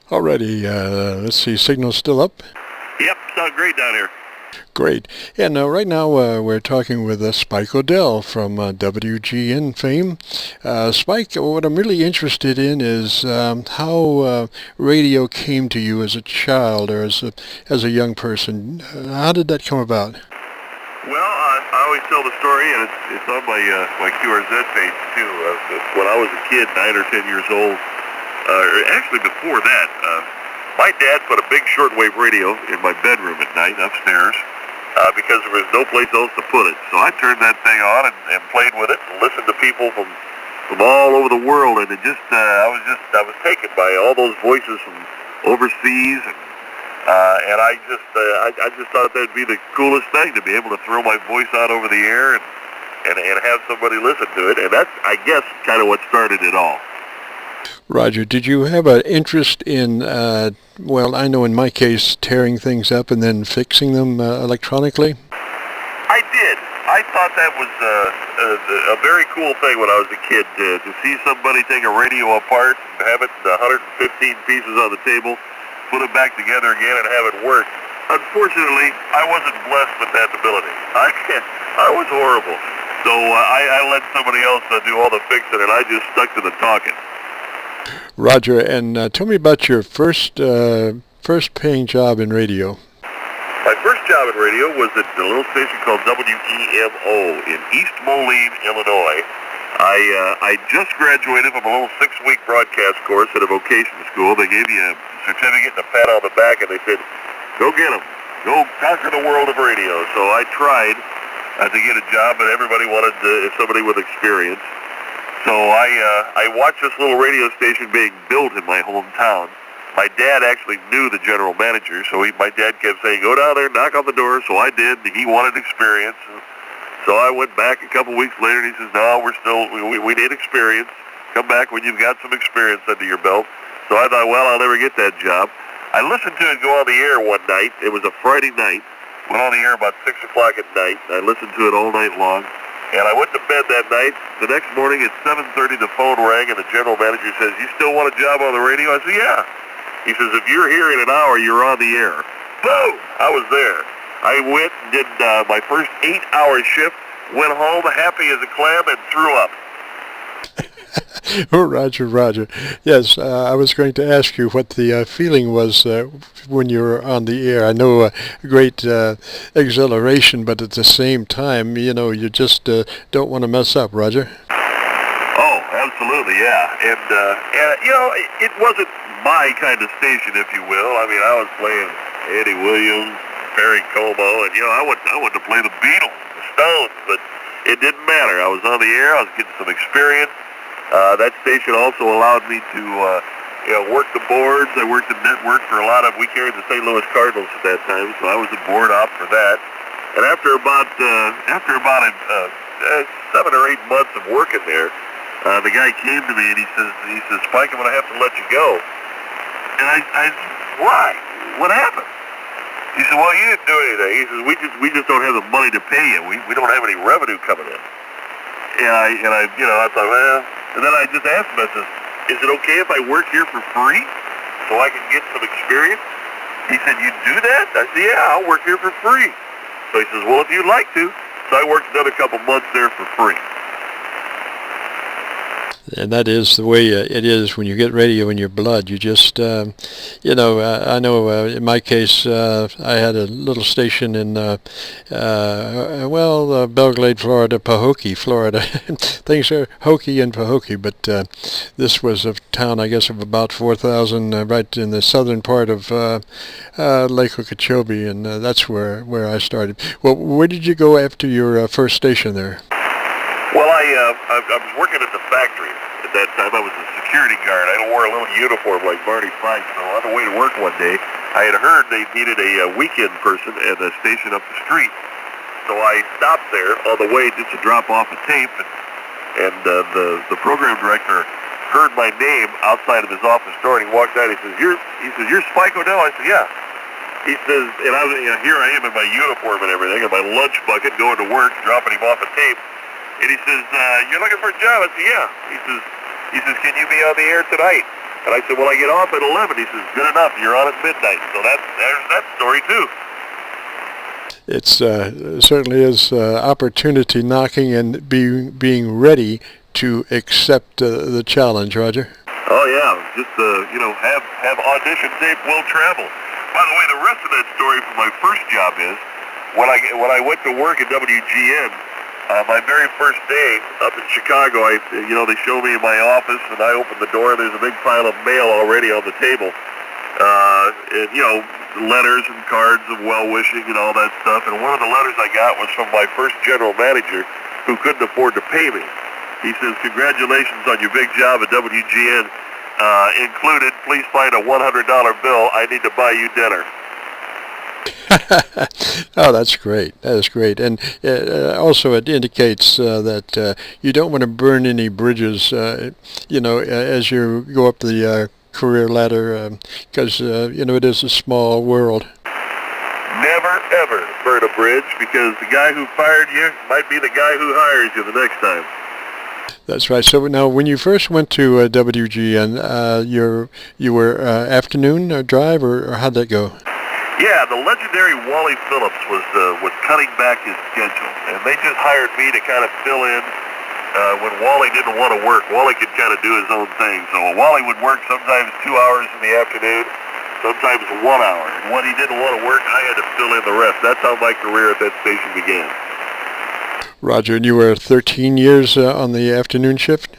Alrighty, let's see, signal's still up? Yep, sound great down here. Great. And right now we're talking with Spike O'Dell from WGN fame. Spike, what I'm really interested in is how radio came to you as a child or as a young person. How did that come about? Well, I always tell the story, and it's on my QRZ page too. When I was a kid, 9 or 10 years old, actually before that, my dad put a big shortwave radio in my bedroom at night upstairs because there was no place else to put it. So I turned that thing on and played with it and listened to people from all over the world, and it just I was taken by all those voices from overseas, and I just thought that'd be the coolest thing to be able to throw my voice out over the air and have somebody listen to it, and that's, I guess, kind of what started it all. Roger, did you have an interest in, well, I know in my case, tearing things up and then fixing them electronically? I did. I thought that was a very cool thing when I was a kid, to see somebody take a radio apart and have it 115 pieces on the table, put it back together again and have it work. Unfortunately, I wasn't blessed with that ability. I was horrible. So I let somebody else do all the fixing, and I just stuck to the talking. Roger, and tell me about your first paying job in radio. My first job in radio was at a little station called WEMO in East Moline, Illinois. I just graduated from a little 6-week broadcast course at a vocation school. They gave you a certificate and a pat on the back, and they said, go get them. Go conquer the world of radio. So I tried to get a job, but everybody wanted somebody with experience. So I watched this little radio station being built in my hometown. My dad actually knew the general manager, so my dad kept saying, go down there, knock on the door. So I did. He wanted experience. So I went back a couple weeks later, and he says, no, we need experience. Come back when you've got some experience under your belt. So I thought, well, I'll never get that job. I listened to it go on the air one night. It was a Friday night. Went on the air about 6 o'clock at night. I listened to it all night long. And I went to bed that night. The next morning at 7:30, the phone rang, and the general manager says, you still want a job on the radio? I said, yeah. He says, if you're here in an hour, you're on the air. Boom! I was there. I went and did my first 8-hour shift, went home happy as a clam, and threw up. Oh, Roger. Yes, I was going to ask you what the feeling was when you were on the air. I know great exhilaration, but at the same time, you just don't want to mess up, Roger. Oh, absolutely, yeah. And it wasn't my kind of station, if you will. I mean, I was playing Eddie Williams, Perry Como, and, I wanted to play the Beatles, the Stones, but it didn't matter. I was on the air. I was getting some experience. That station also allowed me to, work the boards. I worked the network for we carried the St. Louis Cardinals at that time, so I was a board op for that. And after about 7 or 8 months of working there, the guy came to me and he says, Spike, I'm going to have to let you go. And I said, why? What happened? He said, well, you didn't do anything. He says, we just don't have the money to pay you. We don't have any revenue coming in. And I thought, well. And then I just asked him, I said, is it okay if I work here for free so I can get some experience? He said, you do that? I said, yeah, I'll work here for free. So he says, well, if you'd like to. So I worked another couple months there for free. And that is the way it is when you get radio in your blood. You just, I know in my case, I had a little station in, Belgrade, Florida, Pahokee, Florida. Things are hokey in Pahokee, but this was a town, I guess, of about 4,000 right in the southern part of Lake Okeechobee, and that's where I started. Well, where did you go after your first station there? Well, I was working at the factory at that time. I was a security guard. I wore a little uniform like Barney Fife. So on the way to work one day, I had heard they needed a weekend person at a station up the street. So I stopped there on the way just to drop off a tape, and the program director heard my name outside of his office door, and he walked out. He says, "You're Spike O'Dell?" I said, "Yeah." He says, and here I am in my uniform and everything, and my lunch bucket, going to work, dropping him off a tape. And he says, "You're looking for a job?" I said, "Yeah." He says, "Can you be on the air tonight?" And I said, well, I get off at 11. He says, good enough. You're on at midnight. So there's that story, too. It's certainly is opportunity knocking and being ready to accept the challenge, Roger. Oh, yeah. Just, have audition tape will travel. By the way, the rest of that story from my first job is when I went to work at WGN, my very first day up in Chicago, they show me in my office, and I open the door, and there's a big pile of mail already on the table. Letters and cards of well-wishing and all that stuff. And one of the letters I got was from my first general manager who couldn't afford to pay me. He says, congratulations on your big job at WGN. Included, please find a $100 bill. I need to buy you dinner. Oh, that's great. That is great. And also it indicates that you don't want to burn any bridges, as you go up the career ladder, because, it is a small world. Never, ever burn a bridge, because the guy who fired you might be the guy who hires you the next time. That's right. So now, when you first went to WGN, you were afternoon drive, or how'd that go? Yeah, the legendary Wally Phillips was cutting back his schedule, and they just hired me to kind of fill in when Wally didn't want to work. Wally could kind of do his own thing. So Wally would work sometimes 2 hours in the afternoon, sometimes 1 hour. And when he didn't want to work, I had to fill in the rest. That's how my career at that station began. Roger, and you were 13 years on the afternoon shift?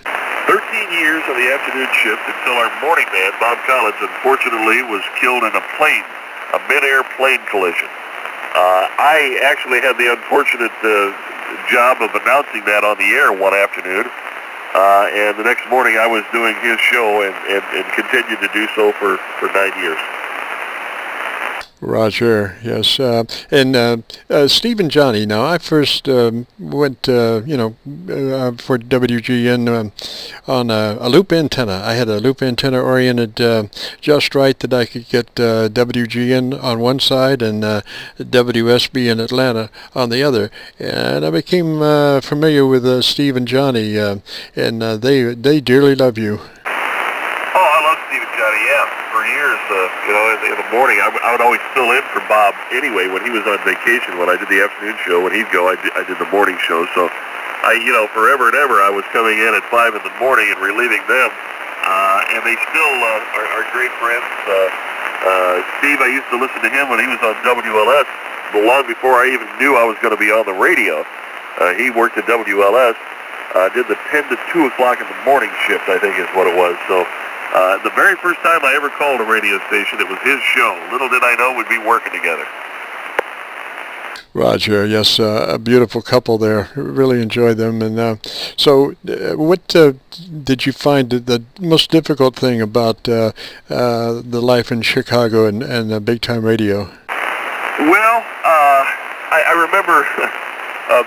13 years on the afternoon shift until our morning man, Bob Collins, unfortunately was killed in a mid-air plane collision. I actually had the unfortunate job of announcing that on the air one afternoon, and the next morning I was doing his show and continued to do so for 9 years. Roger, yes. And Steve and Johnny, now I first went, for WGN on a loop antenna. I had a loop antenna oriented just right that I could get WGN on one side and WSB in Atlanta on the other. And I became familiar with Steve and Johnny, and they dearly love you. In the morning, I would always fill in for Bob anyway when he was on vacation. When I did the afternoon show, when he'd go, I did the morning show. So, forever and ever, I was coming in at 5 in the morning and relieving them. And they still are great friends. Steve, I used to listen to him when he was on WLS long before I even knew I was going to be on the radio. He worked at WLS, did the 10 to 2 o'clock in the morning shift, I think is what it was. So. The very first time I ever called a radio station, it was his show. Little did I know we'd be working together. Roger, yes, a beautiful couple there. Really enjoyed them. And so what did you find the most difficult thing about the life in Chicago and big-time radio? Well, I remember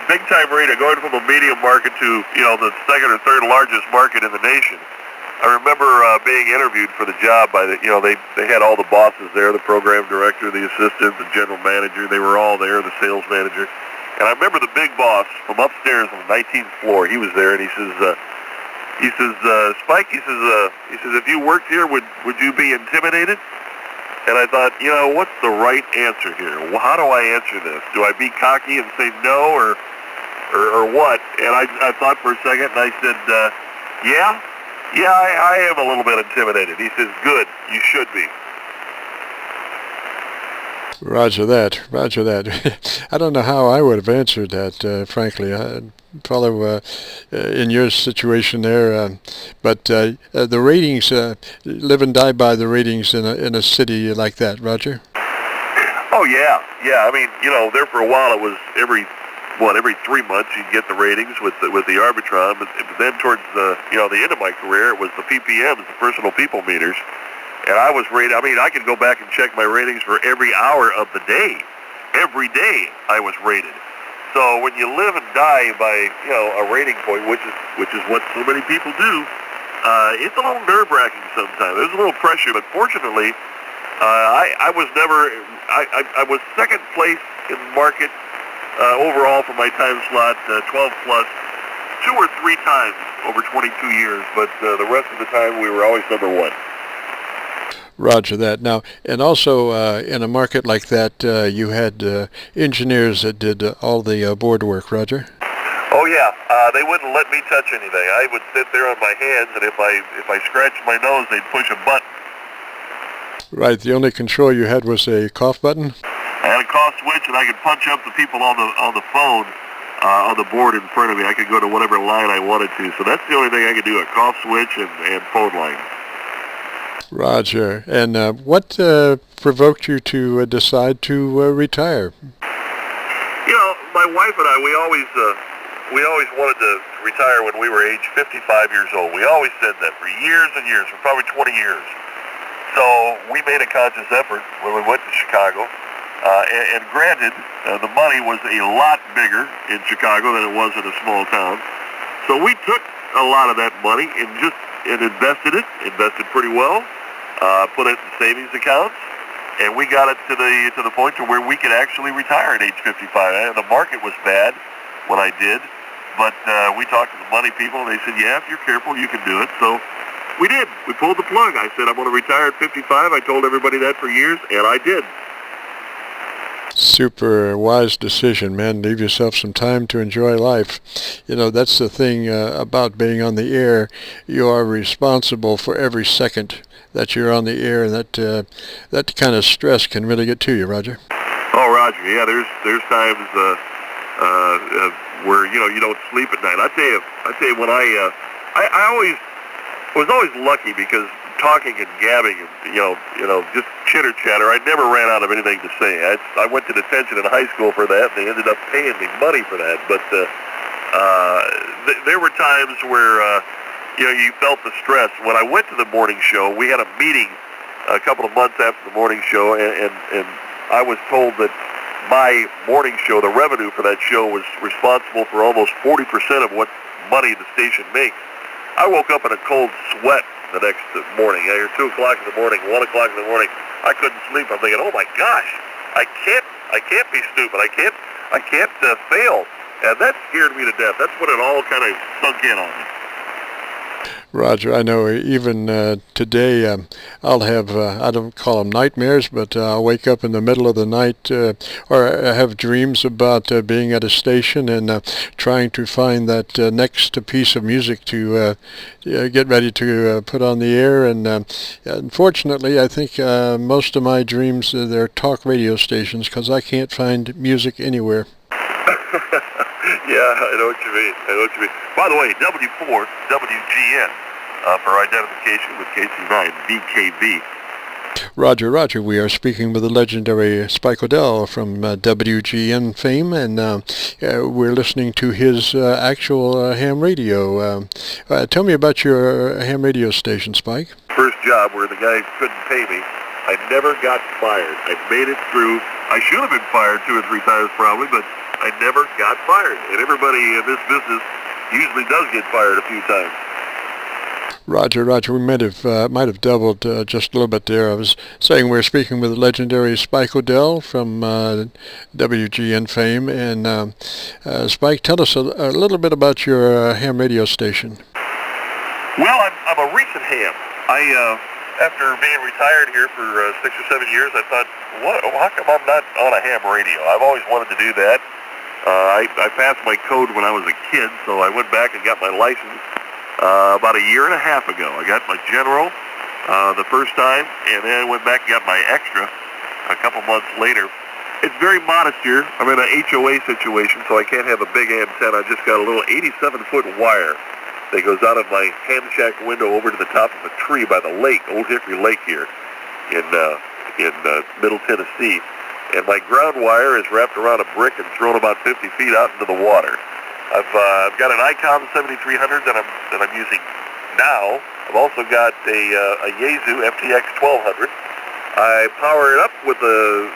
big-time radio, going from a medium market to, the second or third largest market in the nation. I remember being interviewed for the job by they had all the bosses there, the program director, the assistant, the general manager. They were all there, the sales manager. And I remember the big boss from upstairs on the 19th floor. He was there, and he says, Spike, he says, if you worked here, would you be intimidated? And I thought, what's the right answer here? Well, how do I answer this? Do I be cocky and say no, or what? And I thought for a second, and I said, Yeah, I am a little bit intimidated. He says, good, you should be. Roger that. I don't know how I would have answered that, frankly. I'd follow in your situation there. But the ratings, live and die by the ratings in a city like that, Roger? Oh, yeah. I mean, there for a while it was every 3 months you'd get the ratings with the Arbitron, but then towards the end of my career, it was the PPMs, the personal people meters, and I was rated. I mean, I could go back and check my ratings for every hour of the day. Every day I was rated. So when you live and die by a rating point, which is what so many people do, it's a little nerve-wracking sometimes. There's a little pressure, but fortunately, I was never. I was second place in the market. Overall for my time slot, 12 plus, 2 or 3 times over 22 years, but the rest of the time we were always number 1. Roger that. Now, and also in a market like that, you had engineers that did all the board work, Roger? Oh yeah, they wouldn't let me touch anything. I would sit there on my hands, and if I scratched my nose, they'd push a button. Right. The only control you had was a cough button? I had a cough switch, and I could punch up the people on the phone on the board in front of me. I could go to whatever line I wanted to. So that's the only thing I could do: a cough switch and phone line. Roger. And what provoked you to decide to retire? You know, my wife and I, we always wanted to retire when we were age 55 years old. We always said that for years and years, for probably 20 years. So we made a conscious effort when we went to Chicago. And granted, the money was a lot bigger in Chicago than it was in a small town. So we took a lot of that money and invested pretty well. Put it in savings accounts, and we got it to the point to where we could actually retire at age 55. And the market was bad when I did, but we talked to the money people, and they said, yeah, if you're careful, you can do it. So we did. We pulled the plug. I said, I'm going to retire at 55. I told everybody that for years, and I did. Super wise decision, man. Leave yourself some time to enjoy life. You know, that's the thing about being on the air. You are responsible for every second that you're on the air, and that kind of stress can really get to you, Roger. Oh, Roger, yeah, there's times where you don't sleep at night. I tell you when I was always lucky because talking and gabbing and just chitter chatter, I never ran out of anything to say. I went to detention in high school for that, and they ended up paying me money for that. But there were times where you felt the stress. When I went to the morning show, we had a meeting a couple of months after the morning show, and I was told that my morning show, the revenue for that show, was responsible for almost 40% of what money the station makes. I woke up in a cold sweat the next morning. 2 o'clock in the morning, 1 o'clock in the morning. I couldn't sleep. I'm thinking, oh my gosh, I can't be stupid. I can't fail. And that scared me to death. That's when it all kind of sunk in on me. Roger, I know even today I'll have, I don't call them nightmares, but I'll wake up in the middle of the night or I have dreams about being at a station and trying to find that next piece of music to get ready to put on the air. And unfortunately, I think most of my dreams, they're talk radio stations because I can't find music anywhere. Yeah, I know what you mean. By the way, W4WGN for identification with KC9VKV. Roger. We are speaking with the legendary Spike O'Dell from WGN fame, and we're listening to his actual ham radio. Tell me about your ham radio station, Spike. First job where the guy couldn't pay me. I never got fired. I made it through. I should have been fired 2 or 3 times probably, but I never got fired. And everybody in this business usually does get fired a few times. Roger, we might have doubled just a little bit there. I was saying we're speaking with the legendary Spike O'Dell from WGN fame. And Spike, tell us a little bit about your ham radio station. Well, I'm a recent ham. After being retired here for 6 or 7 years, I thought, how come I'm not on a ham radio? I've always wanted to do that. I passed my code when I was a kid, so I went back and got my license about a year and a half ago. I got my general the first time, and then I went back and got my extra a couple months later. It's very modest here. I'm in an HOA situation, so I can't have a big antenna. I just got a little 87-foot wire that goes out of my ham shack window over to the top of a tree by the lake, Old Hickory Lake here in Middle Tennessee. And my ground wire is wrapped around a brick and thrown about 50 feet out into the water. I've got an ICOM 7300 that I'm using now. I've also got a Yaesu FTX 1200. I power it up with a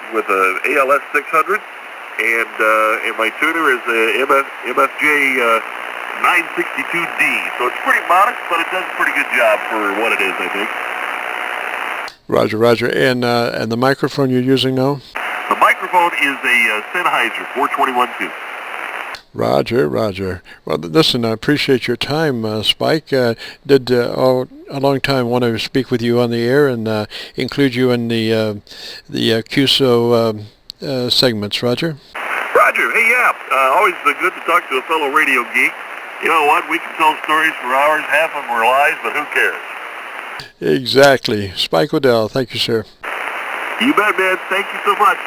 ALS 600, and my tuner is a MFJ 962D. So it's pretty modest, but it does a pretty good job for what it is, I think. Roger. And the microphone you're using now? The microphone is a Sennheiser 421-2. Roger, Roger. Well, listen, I appreciate your time, Spike. Did a long time want to speak with you on the air and include you in the QSO segments, Roger. Roger, hey, yeah, always good to talk to a fellow radio geek. You know what, we can tell stories for hours, half of them are lies, but who cares? Exactly. Spike O'Dell, thank you, sir. You bet, man. Thank you so much.